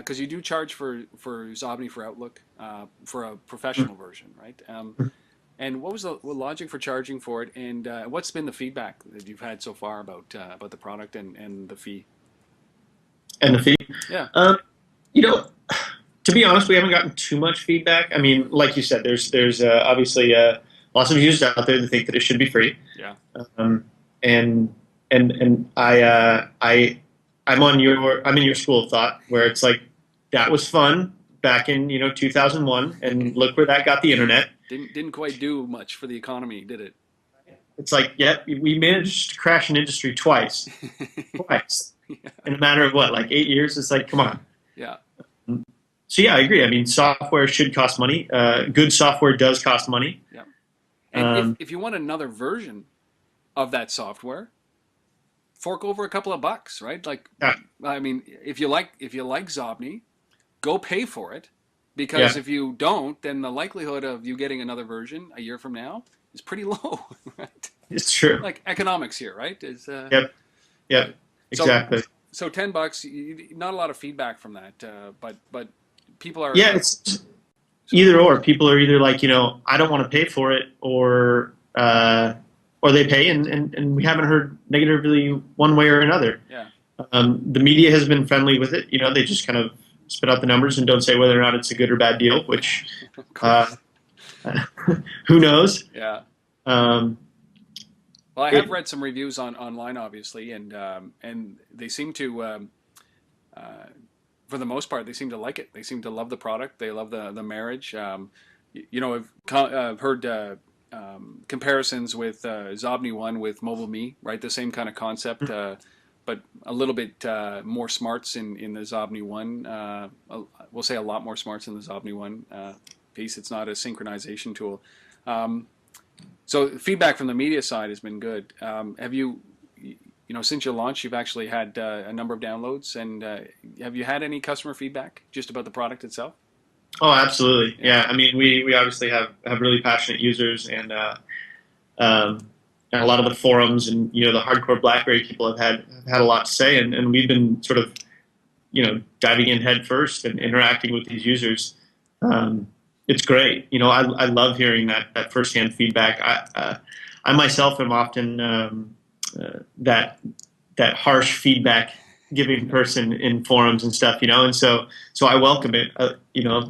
because you do charge for Xobni for Outlook for a professional version, right? And what was the logic for charging for it, and what's been the feedback that you've had so far about the product and the fee? And the fee. Yeah, Um, you know, to be honest, we haven't gotten too much feedback. I mean, like you said, there's obviously lots of users out there that think that it should be free. yeah, Um, and and I'm in your school of thought where it's like that was fun back in 2001, and look where that got the internet. didn't quite do much for the economy, did it? It's like, yeah, we managed to crash an industry twice Yeah, in a matter of what, like 8 years. It's like, come on. yeah, So yeah, I agree. I mean, software should cost money. Good software does cost money. yeah. And Um, if you want another version of that software, fork over a couple of bucks, right? Like, yeah, I mean, if you like Xobni, go pay for it, because yeah, if you don't, then the likelihood of you getting another version a year from now is pretty low, right? it's true. Like economics here, right? Is Yep, uh, yep, so exactly. so $10, not a lot of feedback from that, but people Yeah, are it's either or. People are either like, I don't want to pay for it, or they pay, and we haven't heard negatively one way or another. yeah, The media has been friendly with it. They just kind of spit out the numbers and don't say whether or not it's a good or bad deal, which of uh, course, who knows? yeah. Um, Well, I have it, read some reviews online, obviously, and they seem to, uh, for the most part, they seem to like it. They seem to love the product. They love the marriage. I've heard comparisons with XobniOne with Mobile Me, right? The same kind of concept, but a little bit more smarts in the XobniOne. We'll say a lot more smarts in the XobniOne piece. It's not a synchronization tool. Um, so feedback from the media side has been good. Have you, since your launch, you've actually had a number of downloads, and have you had any customer feedback just about the product itself? oh, absolutely. Yeah, Yeah, I mean, we obviously have really passionate users, um, and a lot of the forums and the hardcore BlackBerry people have had a lot to say, and we've been sort of diving in head first and interacting with these users. Um, it's great. I love hearing that firsthand feedback. I myself am often that harsh feedback giving person in forums and stuff. And so I welcome it.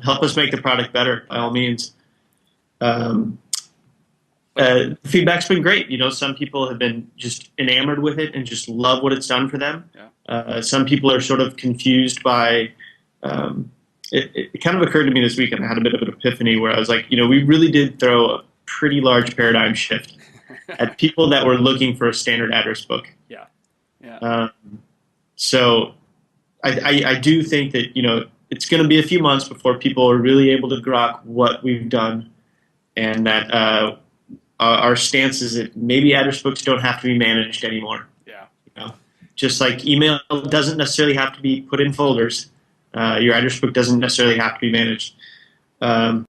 Help us make the product better by all means. Um, but Feedback's been great. Some people have been just enamored with it and just love what it's done for them. yeah, Some people are sort of confused by. It kind of occurred to me this weekend. I had a bit of an epiphany where I was like, we really did throw a pretty large paradigm shift at people that were looking for a standard address book. yeah, yeah, Um, so I do think that it's going to be a few months before people are really able to grok what we've done, and that our stance is that maybe address books don't have to be managed anymore. yeah. You know? Just like email doesn't necessarily have to be put in folders, your address book doesn't necessarily have to be managed. Um,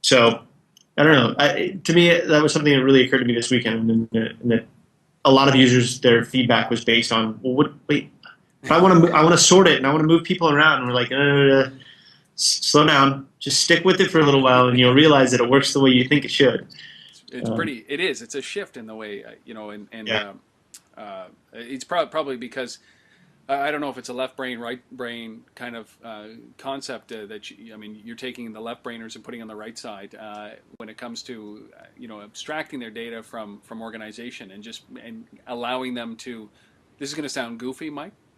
so I don't know. To me, that was something that really occurred to me this weekend, and that a lot of users, their feedback was based on, well, wait, if I want to sort it and I want to move people around, and we're like, slow down, just stick with it for a little while, and you'll realize that it works the way you think it should. It's pretty. It is. It's a shift in the way and Yeah, it's probably because I don't know if it's a left brain, right brain kind of concept that I mean, you're taking the left brainers and putting on the right side when it comes to abstracting their data from organization and allowing them to. This is going to sound goofy,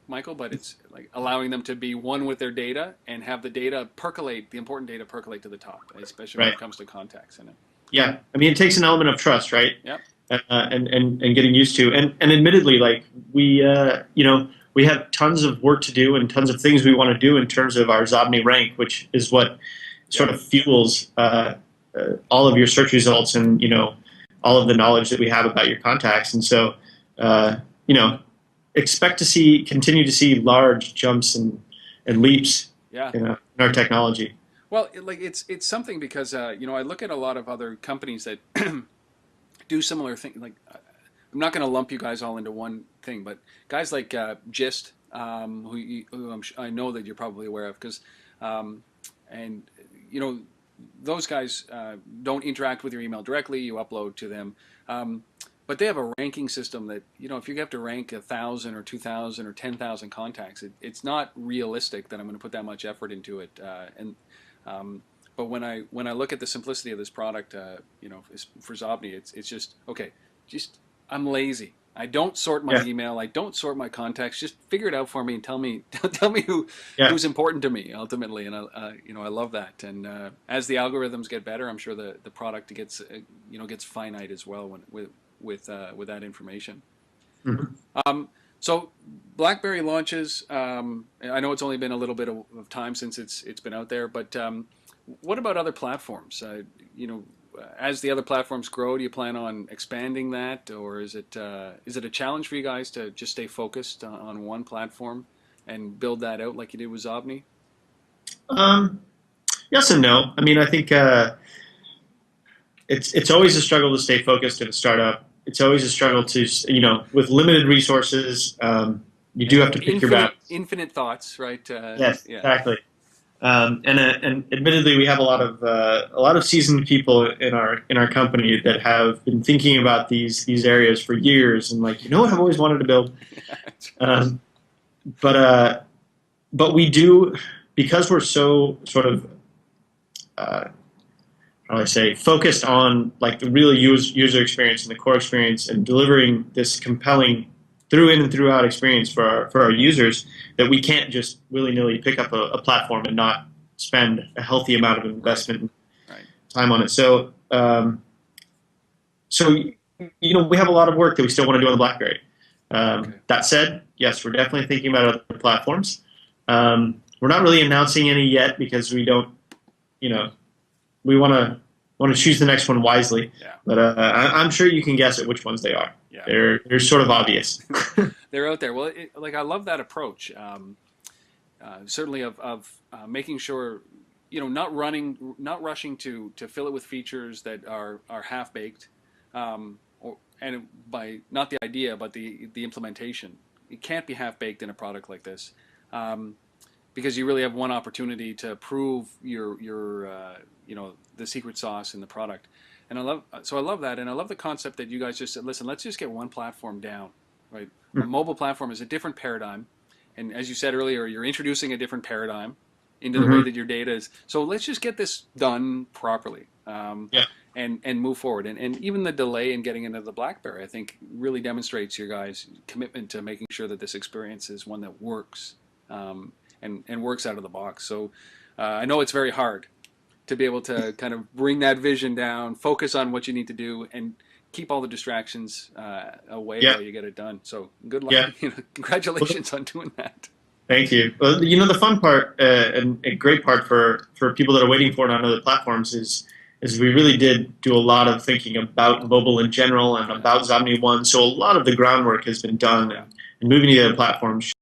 Michael, but it's like allowing them to be one with their data and have the data percolate, the important data percolate to the top, especially when right. it comes to contacts in it. Yeah, I mean, it takes an element of trust, right? Yep. And getting used to, and admittedly, like we have tons of work to do and tons of things we want to do in terms of our Xobni rank, which is what sort of fuels all of your search results and all of the knowledge that we have about your contacts. And so you know expect to continue to see large jumps and leaps Yeah. in our technology. Well, it's something because I look at a lot of other companies that do similar things. Like I'm not going to lump you guys all into one thing, but guys like Gist I know that you're probably aware of, because and you know those guys don't interact with your email directly. You upload to them, but they have a ranking system that if you have to rank 1,000 or 2,000 or 10,000 contacts, it's not realistic that I'm going to put that much effort into it. But when I look at the simplicity of this product, for Xobni, it's just okay. Just I'm lazy. I don't sort my Yeah, email. I don't sort my contacts. Just figure it out for me and tell me tell me yeah. who's important to me ultimately. And I love that. And as the algorithms get better, I'm sure the product gets finite as well with that information. Mhm. So BlackBerry launches. I know it's only been a little bit of time since it's been out there, but what about other platforms? As the other platforms grow, do you plan on expanding that, or is it a challenge for you guys to just stay focused on one platform and build that out like you did with Xobni? Um, yes and no. I mean, I think it's always a struggle to stay focused in a startup. It's always a struggle to with limited resources. You do And have to pick your battles. infinite thoughts, right? Yes, Yeah. exactly. And admittedly, we have a lot of seasoned people in our company that have been thinking about these areas for years, and like, what I've always wanted to build. Um, but but we do, because we're so sort of how do I say, focused on like the real user experience and the core experience, and delivering this compelling through in and throughout experience for our users, that we can't just willy nilly pick up a platform and not spend a healthy amount of Right. investment and Right. time on it. So we have a lot of work that we still want to do on the BlackBerry. Okay. That said, yes, we're definitely thinking about other platforms. We're not really announcing any yet because we don't, we want to choose the next one wisely. Yeah. But I'm sure you can guess at which ones they are. Yeah. They're sort of obvious. They're out there. Well, like I love that approach. Certainly of making sure not rushing to fill it with features that are half baked, and by not the idea but the implementation. It can't be half baked in a product like this, because you really have one opportunity to prove your the secret sauce in the product. And I love that, and I love the concept that you guys just said, listen, let's just get one platform down, right? A mobile platform is a different paradigm, and as you said earlier, you're introducing a different paradigm into the way Hmm. that your data is. So let's just get this done properly, Yeah, and move forward. And even the delay in getting into the BlackBerry, I think, really demonstrates your guys' commitment to making sure that this experience is one that works, and works out of the box. So I know it's very hard to be able to kind of bring that vision down, focus on what you need to do, and keep all the distractions away yeah, while you get it done. So good luck. yeah. Well, Congratulations on doing that. thank you. Well, the fun part and a great part for people that are waiting for it on other platforms is we really did do a lot of thinking about mobile in general and Yeah. about XobniOne. So a lot of the groundwork has been done, Yeah. and moving to the other platforms